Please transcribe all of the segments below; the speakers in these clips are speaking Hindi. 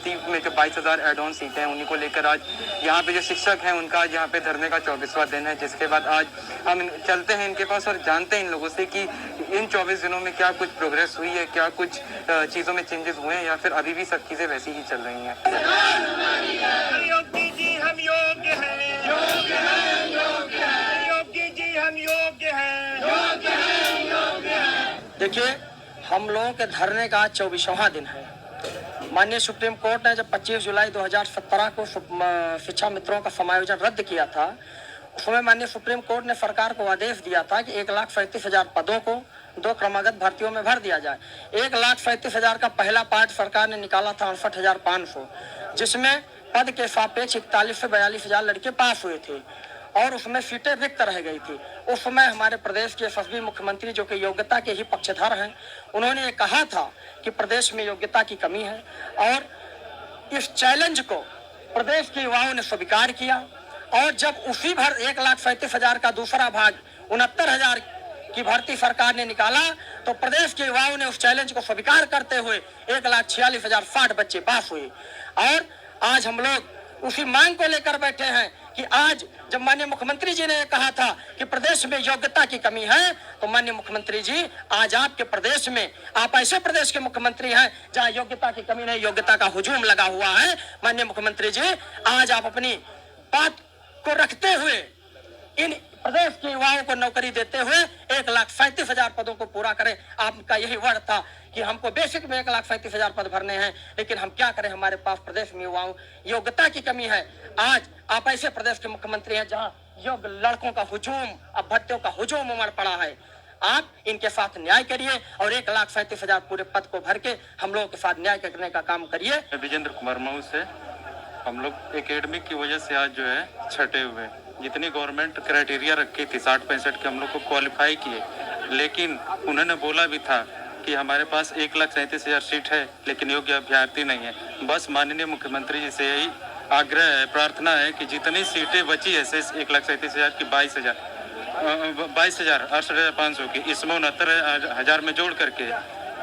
भर्ती में जो 22,000 एड ऑन सीटें हैं उन्हीं को लेकर आज यहाँ पे जो शिक्षक हैं उनका आज यहाँ पे धरने का 24वां दिन है, जिसके बाद आज हम चलते हैं इनके पास और जानते हैं इन लोगों से कि इन 24 दिनों में क्या कुछ प्रोग्रेस हुई है, क्या कुछ चीज़ों में चेंजेस हुए हैं या फिर अभी भी सब चीज़ें वैसी ही चल रही हैं। योगी जी हम योग्य हैं, योग्य हैं, योग्य हैं। योगी जी हम योग्य हैं, योग्य हैं, योग्य हैं। देखिए, हम लोगों के धरने का 24वां दिन है। माननीय सुप्रीम कोर्ट ने जब 25 जुलाई 2017 को शिक्षा मित्रों का समायोजन रद्द किया था, उसमें माननीय सुप्रीम कोर्ट ने सरकार को आदेश दिया था कि 1,37,000 पदों को 2 क्रमागत भर्तियों में भर दिया जाए। 1,37,000 का पहला पार्ट सरकार ने निकाला था 68,500, जिसमें पद के सापेक्ष 41 से 42,000 लड़के पास हुए थे और उसमें सीटें रिक्त रह गई थी। उस समय हमारे प्रदेश के यशस्वी मुख्यमंत्री, जो कि योग्यता के ही पक्षधर हैं, उन्होंने ये कहा था कि प्रदेश में योग्यता की कमी है और इस चैलेंज को प्रदेश के युवाओं ने स्वीकार किया। और जब उसी 1,37,000 का दूसरा भाग 69,000 की भर्ती सरकार ने निकाला तो प्रदेश के युवाओं ने उस चैलेंज को स्वीकार करते हुए 1,46,060 बच्चे पास हुए। और आज हम लोग उसी मांग को लेकर बैठे हैं कि आज जब माननीय मुख्यमंत्री जी ने कहा था कि प्रदेश में योग्यता की कमी है, तो माननीय मुख्यमंत्री जी, आज आपके प्रदेश में, आप ऐसे प्रदेश के मुख्यमंत्री हैं जहां योग्यता की कमी नहीं, योग्यता का हुजूम लगा हुआ है। माननीय मुख्यमंत्री जी, आज आप अपनी बात को रखते हुए इन प्रदेश के युवाओं को नौकरी देते हुए 1,37,000 पदों को पूरा करें। आपका यही वर्ड था कि हमको बेसिक में 1,37,000 पद भरने हैं, लेकिन हम क्या करें, हमारे पास प्रदेश में युवाओं योग्यता की कमी है। आज आप ऐसे प्रदेश के मुख्यमंत्री हैं जहां योग्य लड़कों का हुजूम, अभ्यर्थियों का हुजूम उमड़ पड़ा है। आप इनके साथ न्याय करिए और 1,37,000 पूरे पद को भर के हम लोगों के साथ न्याय करने का काम करिए। विजेंद्र कुमार महू से हम लोग एकेडमिक की वजह से आज जो है छटे हुए, जितनी गवर्नमेंट क्राइटेरिया रखी थी 60-65 के, हम लोग को क्वालिफाई किए, लेकिन उन्होंने बोला भी था कि हमारे पास 1,37,000 सीट है लेकिन योग्य अभ्यर्थी नहीं है। बस माननीय मुख्यमंत्री जी से यही आग्रह है, प्रार्थना है कि जितनी सीटें बची है 1,37,000 की 22,000 68,500 की, इसमें 69,000 में जोड़ करके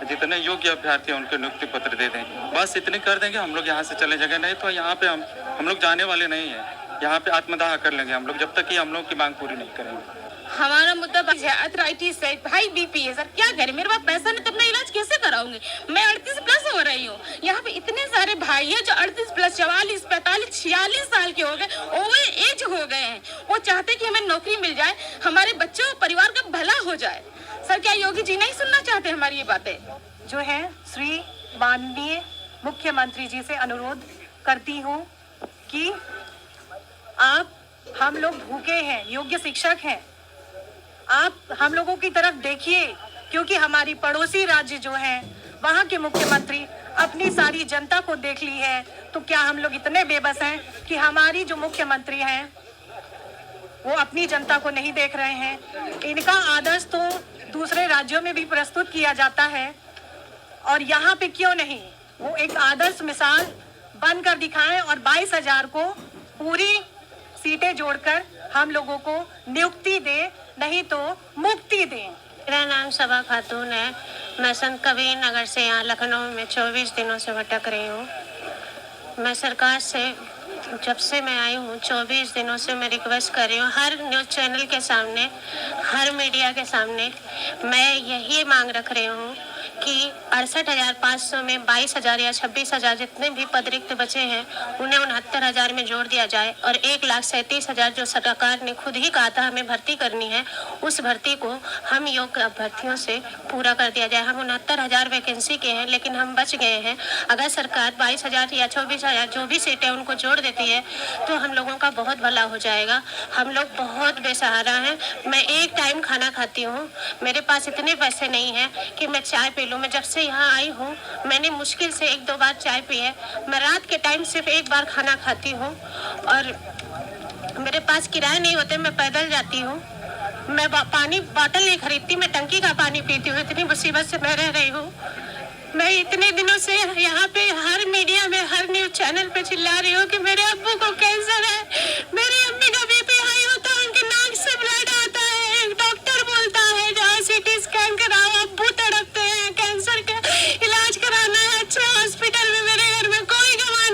जितने योग्य अभ्यर्थी हैं उनके नियुक्ति पत्र दे दें। बस इतनी कर देंगे, हम लोग यहाँ से चले जाएंगे। नहीं तो यहाँ पे हम लोग जाने वाले नहीं हैं, यहाँ पे आत्मदाह कर लेंगे हम लोग जब तक कि हम लोग की मांग पूरी नहीं करेंगे। हमारा मुद्दा अर्थराइटिस है, हाई बीपी है। सर क्या करें, मेरे पास पैसा नहीं तो अपना इलाज कैसे कराऊंगी? मैं 38+ हो रही हूँ। यहाँ पे इतने सारे भाई हैं जो 38+, 44, 45, 46 साल के हो गए, ओवर एज हो गए हैं। वो चाहते कि हमें नौकरी मिल जाए, हमारे बच्चों परिवार का भला हो जाए। सर क्या योगी जी नहीं सुनना चाहते हमारी ये बातें? जो है श्री माननीय मुख्यमंत्री जी से अनुरोध करती हूँ कि आप, हम लोग भूखे हैं, योग्य शिक्षक हैं, आप हम लोगों की तरफ देखिए, क्योंकि हमारी पड़ोसी राज्य जो है वहाँ के मुख्यमंत्री अपनी सारी जनता को देख ली है। तो क्या हम लोग इतने बेबस हैं कि हमारी जो मुख्यमंत्री हैं वो अपनी जनता को नहीं देख रहे हैं? इनका आदर्श तो दूसरे राज्यों में भी प्रस्तुत किया जाता है और यहाँ पे क्यों नहीं? वो एक आदर्श मिसाल बनकर दिखाएं और 22,000 को पूरी सीटें जोड़कर हम लोगों को नियुक्ति दे, नहीं तो मुक्ति दें। मेरा नाम सबा खातून है। मैं संत कबीर नगर से यहाँ लखनऊ में 24 दिनों से भटक रही हूँ। मैं सरकार से जब से मैं आई हूँ 24 दिनों से मैं रिक्वेस्ट कर रही हूँ, हर न्यूज़ चैनल के सामने, हर मीडिया के सामने मैं यही मांग रख रही हूँ कि 68,500 में 22,000 या 26,000 जितने भी पद रिक्त बचे हैं उन्हें 69,000 में जोड़ दिया जाए और 1,37,000 जो सरकार ने खुद ही कहा था हमें भर्ती करनी है, उस भर्ती को हम योग्य अभ्यर्थियों से पूरा कर दिया जाए। हम 69,000 वैकेंसी के हैं लेकिन हम बच गए हैं। अगर सरकार 22,000 या 24,000 जो भी सीटें उनको जोड़ देती है तो हम लोगों का बहुत भला हो जाएगा। हम लोग बहुत बेसहारा हैं। मैं एक टाइम खाना खाती हूँ, मेरे पास इतने पैसे नहीं हैं कि मैं चाय पी लूँ। मैं जब से यहाँ आई हूँ मैंने मुश्किल से 1-2 बार चाय पी है। मैं रात के टाइम सिर्फ 1 बार खाना खाती हूँ और मेरे पास किराए नहीं होते, मैं पैदल जाती हूँ। मैं पानी बॉटल नहीं खरीदती, मैं टंकी का पानी पीती हूँ। इतनी मुसीबत से मैं रह रही हूँ। मैं इतने दिनों से यहाँ पे हर मीडिया में, हर न्यूज़ चैनल पे चिल्ला रही हूँ कि मेरे अब्बू को कैंसर है, मेरी अम्मी का बीपी हाई होता है, उनके नाक से ब्लड आता है। एक डॉक्टर बोलता है जहाँ CT स्कैन कराओ, अब्बू तड़पते हैं, कैंसर का इलाज कराना है अच्छे हॉस्पिटल में। मेरे घर में कोई गवाह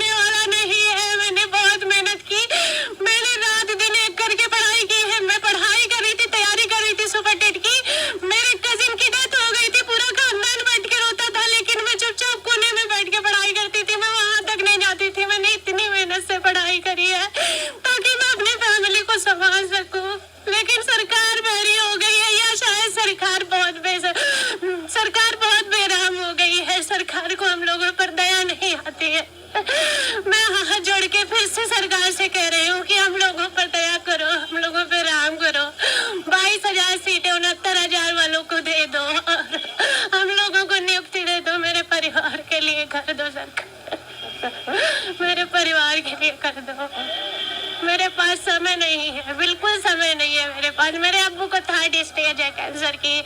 इससे सरकार से कह रही हूँ कि हम लोगों पर दया करो, हम लोगों पर राम करो। 22,000 सीटें 69,000 वालों को दे दो और हम लोगों को नियुक्ति दे दो। मेरे परिवार के लिए कर दो सरकार, मेरे परिवार के लिए कर दो। मेरे पास समय नहीं है, बिल्कुल समय नहीं है मेरे पास। मेरे अब्बू को 3rd स्टेज है कैंसर की,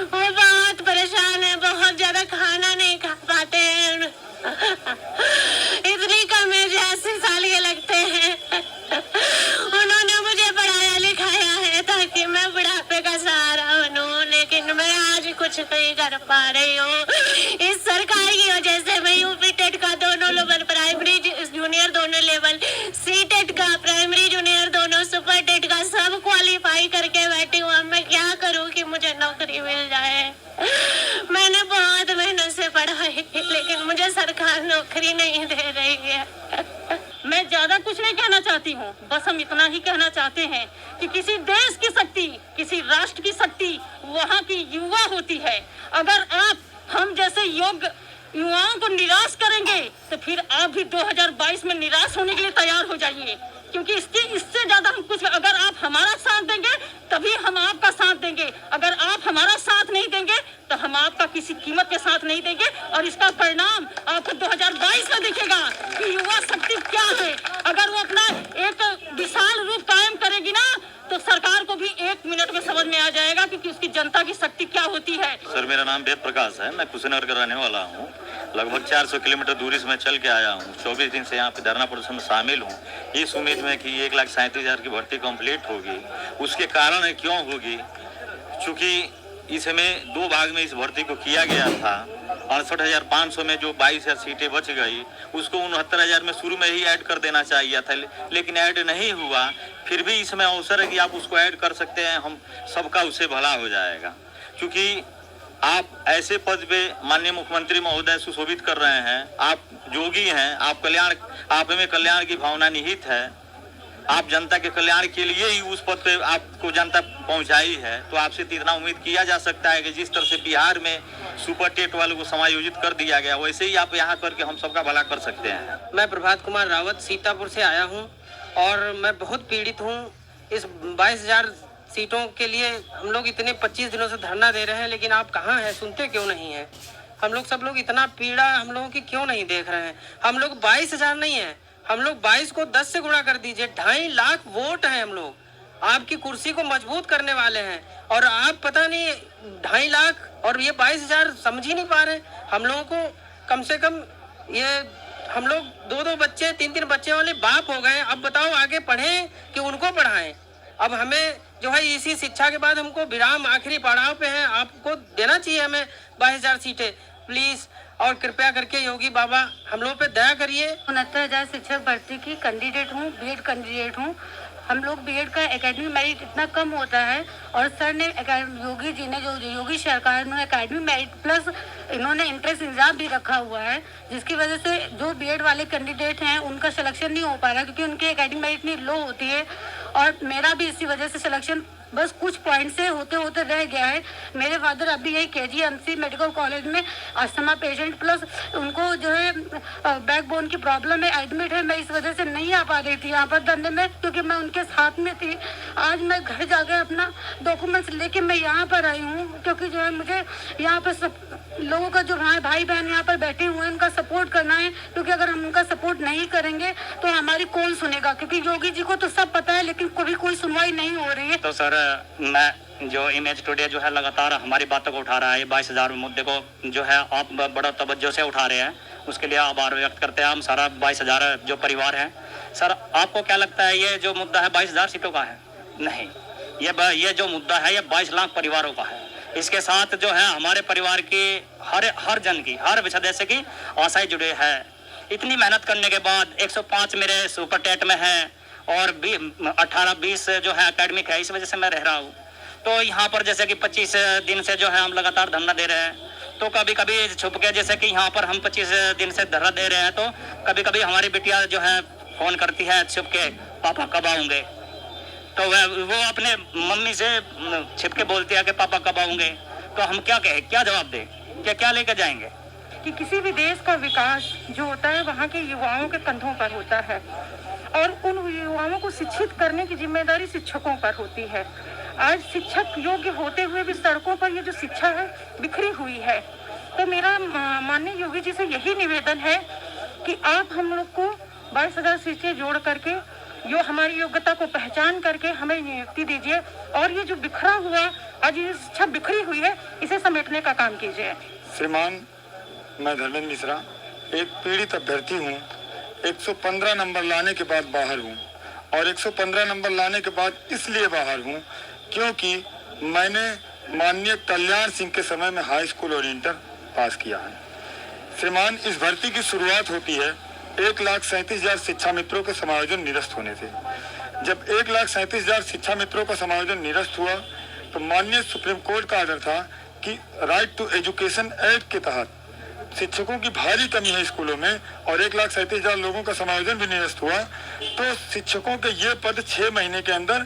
वो बहुत परेशान है, बहुत ज्यादा खाना नहीं खा पाते हैं। इतनी कम एज 80 साल के लगते हैं। उन्होंने मुझे पढ़ाया लिखाया है ताकि मैं बुढ़ापे का सहारा बनूं, लेकिन मैं आज कुछ नहीं कर पा रही हूँ। इस सरकार की वजह से मैं यूपी टेट का दोनों लेवल, प्राइमरी जूनियर दोनों लेवल, सी टेट का प्राइमरी जूनियर दोनों, सुपर टेट का सब क्वालिफाई करके बैठी हूँ। अब मैं क्या करूँ कि मुझे नौकरी मिल जाए। मैंने बहुत मेहनत से पढ़ाई लेकिन मुझे सरकार नौकरी नहीं दे रही है। मैं ज्यादा कुछ नहीं कहना चाहती हूँ, बस हम इतना ही कहना चाहते हैं कि किसी देश की शक्ति, किसी राष्ट्र की शक्ति वहाँ की युवा होती है। अगर आप हम जैसे योग्य युवाओं को निराश करेंगे तो फिर आप भी 2022 में निराश होने के लिए तैयार हो जाइए, क्योंकि इससे ज्यादा हम कुछ, अगर आप हमारा साथ देंगे तभी हम आपका साथ देंगे। अगर आप हमारा साथ नहीं देंगे तो हम आपका किसी कीमत के साथ नहीं देंगे और इसका परिणाम आपको 2022 में दिखेगा कि युवा शक्ति क्या है। अगर वो अपना एक विशाल रूप कायम करेगी ना तो सरकार को भी 1 मिनट में समझ में आ जाएगा कि उसकी जनता की शक्ति क्या होती है। सर, मेरा नाम वेद प्रकाश है, मैं कुशीनगर का रहने वाला हूँ। लगभग 400 किलोमीटर दूरी से मैं चल के आया हूँ। 24 दिन से यहाँ पे धरना प्रदर्शन में शामिल हूँ, इस उम्मीद में कि 1,37,000 की भर्ती कंप्लीट होगी। उसके कारण है क्यों होगी, चूँकि इसमें 2 भाग में इस भर्ती को किया गया था। 68,500 में जो 22,000 सीटें बच गई उसको 69,000 में शुरू में ही ऐड कर देना चाहिए था, लेकिन ऐड नहीं हुआ। फिर भी इसमें अवसर है कि आप उसको ऐड कर सकते हैं, हम सबका उससे भला हो जाएगा। क्योंकि आप ऐसे पद पे माननीय मुख्यमंत्री महोदय सुशोभित कर रहे हैं, आप जोगी हैं, आप में कल्याण की भावना निहित है, आप जनता के कल्याण के लिए ही उस पद पे आपको जनता पहुंचाई है। तो आपसे इतना उम्मीद किया जा सकता है कि जिस तरह से बिहार में सुपर टेट वालों को समायोजित कर दिया गया, वैसे ही आप यहाँ करके हम सबका भला कर सकते हैं। मैं प्रभात कुमार रावत सीतापुर से आया हूँ और मैं बहुत पीड़ित हूँ। इस 22,000 सीटों के लिए हम लोग इतने 25 दिनों से धरना दे रहे हैं, लेकिन आप कहाँ हैं, सुनते क्यों नहीं हैं? हम लोग सब लोग इतना पीड़ा हम लोगों की क्यों नहीं देख रहे हैं? हम लोग 22,000 नहीं है, हम लोग 22 को 10 से गुणा कर दीजिए, 2.5 लाख वोट हैं। हम लोग आपकी कुर्सी को मजबूत करने वाले हैं और आप पता नहीं 2.5 लाख और ये 22,000 समझ ही नहीं पा रहे। हम लोगों को कम से कम ये हम लोग 2-2 बच्चे 3-3 बच्चे वाले बाप हो गए। अब बताओ आगे पढ़ें कि उनको पढ़ाएं? अब हमें जो है इसी शिक्षा के बाद हमको विराम आखिरी पड़ाव पे है, आपको देना चाहिए हमें 22,000 सीटें प्लीज। और कृपया करके योगी बाबा हम लोग पे दया करिए। 69,000 शिक्षक भर्ती की कैंडिडेट हूँ, बीएड कैंडिडेट हूँ। हम लोग बीएड का एकेडमिक मेरिट इतना कम होता है और सर ने योगी जी ने जो योगी सरकार ने एकेडमिक मेरिट प्लस इन्होंने इंट्रेंस एग्जाम भी रखा हुआ है, जिसकी वजह से जो बीएड वाले कैंडिडेट हैं उनका सिलेक्शन नहीं हो पा रहा क्योंकि उनकी एकेडमिक मेरिट इतनी लो होती है। और मेरा भी इसी वजह से सिलेक्शन बस कुछ पॉइंट से होते होते रह गया है। मेरे फादर अभी यही KGMC मेडिकल कॉलेज में अस्थमा पेशेंट प्लस उनको जो है बैकबोन की प्रॉब्लम है, एडमिट है। मैं इस वजह से नहीं आ पा रही थी यहाँ पर धरने में क्योंकि मैं उनके साथ में थी। आज मैं घर जाकर अपना डॉक्यूमेंट्स लेके मैं यहाँ पर आई हूँ क्योंकि जो है मुझे यहाँ पर सब लोगों का जो भाई बहन यहाँ पर बैठे हुए हैं उनका सपोर्ट करना है, क्योंकि अगर हम उनका सपोर्ट नहीं करेंगे तो हमारी कौन सुनेगा? क्योंकि योगी जी को तो सब पता है लेकिन कभी कोई सुनवाई नहीं हो रही है। तो सर मैं जो इमेज टुडे जो है लगातार हमारी बातों को उठा रहा है, 22,000 मुद्दे को जो है आप बड़ा तवज्जो से उठा रहे हैं, उसके लिए आभार व्यक्त करते हैं हम सारा 22,000 जो परिवार हैं। सर आपको क्या लगता है ये जो मुद्दा है 22,000 सीटों का है? नहीं, ये जो मुद्दा है ये 22 लाख परिवारों का है। इसके साथ जो है हमारे परिवार की हर जन की, हर सदस्य की आशाएं जुड़े है। इतनी मेहनत करने के बाद 105 मेरे सुपर टेट में है और 18-20 जो है एकेडमिक है, इस वजह से मैं रह रहा हूँ। तो यहाँ पर जैसे कि 25 दिन से जो है हम लगातार धरना दे रहे हैं, तो कभी कभी छुप के जैसे कि यहाँ पर हम 25 दिन से धरना दे रहे हैं तो कभी कभी हमारी बिटिया जो है फोन करती है छुप के, पापा कब आऊँगे? तो वो अपने मम्मी से छिप के बोलती है कि पापा कब आऊँगे? तो हम क्या कहें, क्या जवाब दें, क्या लेकर जाएंगे? कि किसी भी देश का विकास जो होता है वहाँ के युवाओं के कंधों पर होता है और उन युवाओं को शिक्षित करने की जिम्मेदारी शिक्षकों पर होती है। आज शिक्षक योग्य होते हुए भी सड़कों पर ये जो शिक्षा है बिखरी हुई है। तो मेरा माननीय योगी जी से यही निवेदन है कि आप हम लोग को 22,000 सीटें जोड़ करके जो हमारी योग्यता को पहचान करके हमें नियुक्ति दीजिए और ये जो बिखरा हुआ आज ये शिक्षा बिखरी हुई है इसे समेटने का काम कीजिए। श्रीमान, मैं धर्मेंद्र मिश्रा एक पीड़ित अभ्यर्थी हूँ। 115 नंबर लाने के बाद बाहर हूँ और 115 नंबर लाने के बाद इसलिए बाहर हूँ क्योंकि मैंने माननीय कल्याण सिंह के समय में हाई स्कूल और इंटर पास किया है। श्रीमान, इस भर्ती की शुरुआत होती है 1,37,000 शिक्षा मित्रों के समायोजन निरस्त होने से। जब 1,37,000 शिक्षा मित्रों का समायोजन निरस्त हुआ तो माननीय सुप्रीम कोर्ट का आर्डर था कि राइट टू एजुकेशन एक्ट के तहत शिक्षकों की भारी कमी है स्कूलों में और 1,37,000 लोगों का समायोजन भी निरस्त हुआ। तो शिक्षकों के ये पद 6 महीने के अंदर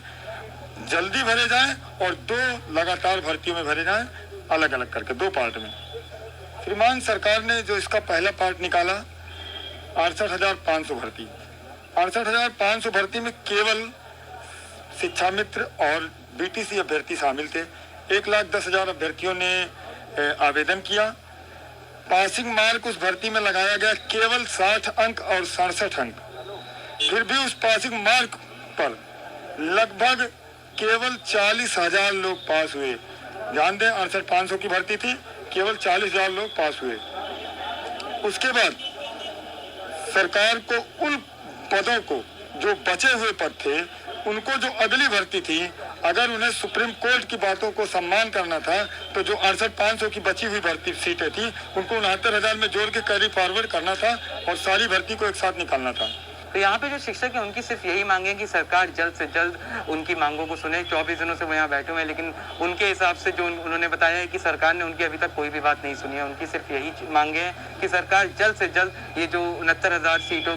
जल्दी भरे जाएं और 2 लगातार भर्तियों में भरे जाएं, अलग अलग करके 2 पार्ट में। श्रीमान, सरकार ने जो इसका पहला पार्ट निकाला 68,500 भर्ती, 68,500 भर्ती में केवल शिक्षा मित्र और बीटीसी अभ्यर्थी शामिल थे। 1,10,000 अभ्यर्थियों ने आवेदन किया। पासिंग मार्क उस भर्ती में लगाया गया केवल 60 अंक और 67 अंक। फिर भी उस पासिंग मार्क पर लगभग केवल 40,000 लोग पास हुए। ध्यान दें, 68,500 की भर्ती थी, केवल 40,000 लोग पास हुए। उसके बाद सरकार को उन पदों को जो बचे हुए पद थे उनको जो अगली भर्ती थी, अगर उन्हें सुप्रीम कोर्ट की बातों को सम्मान करना था तो जो 68,500 की बची हुई भर्ती सीटें थी उनको 69,000 में जोड़ के कैरी फॉरवर्ड करना था और सारी भर्ती को एक साथ निकालना था। तो यहाँ पे जो शिक्षक हैं उनकी सिर्फ यही मांग है कि सरकार जल्द से जल्द उनकी मांगों को सुने। 24 दिनों से वो यहाँ बैठे हुए हैं, लेकिन उनके हिसाब से जो उन्होंने बताया है कि सरकार ने उनकी अभी तक कोई भी बात नहीं सुनी है। उनकी सिर्फ यही मांगे हैं कि सरकार जल्द से जल्द ये जो 69,000 सीटों